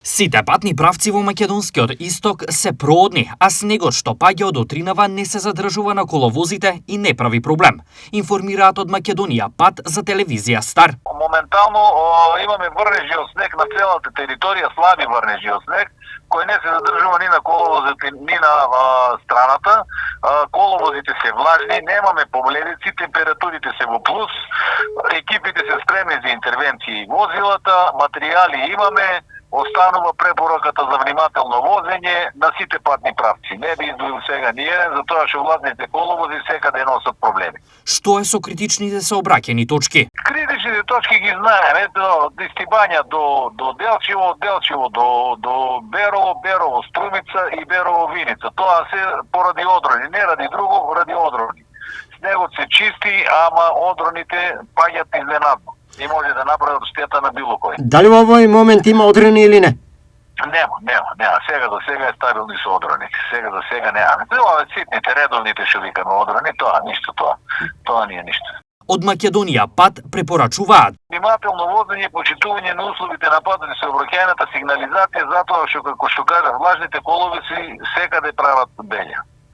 Сите патни правци во македонскиот исток се проодни, а снегот што паѓа од Отринава не се задржува на коловозите и не прави проблем. Информираат од Македонија пат за телевизија Стар. Моментално имаме врнежи од снег на целата територија, слаби врнежи од снег, кој не се задржува ни на коловозите, ни на страната. Коловозите се влажни, немаме побледици, температурите се во плюс, екипите се спремни за интервенции. Возилата, материјали имаме, останува препораката за внимателно возење на сите патни правци. Не би издвоил сега ни еден, затоа што влазните коловози секаде носат проблеми. Што е со критичните сообраќајни точки? Критичните точки ги знаеме, од Истибања до Делчево, од Делчево до Берово, Берово Струмица и Берово Виница. Тоа се поради одрони, не ради друго, ради одрони. Снегот се чисти, ама одроните паѓат изненадно и може да направат штета на било кој. Дали во овој момент има одрони или не? Нема. Сега до сега е стабилни со одроните. Сега до сега нема. Тоа ситните, редовните што викаме одрони, тоа ништо тоа. Тоа не е ништо. Од Македонија пат препорачуваат Внимателно возење, почитување на условите на патот и сообраќајната сигнализација, затоа што како што кажа, влажните коловози секаде прават белја.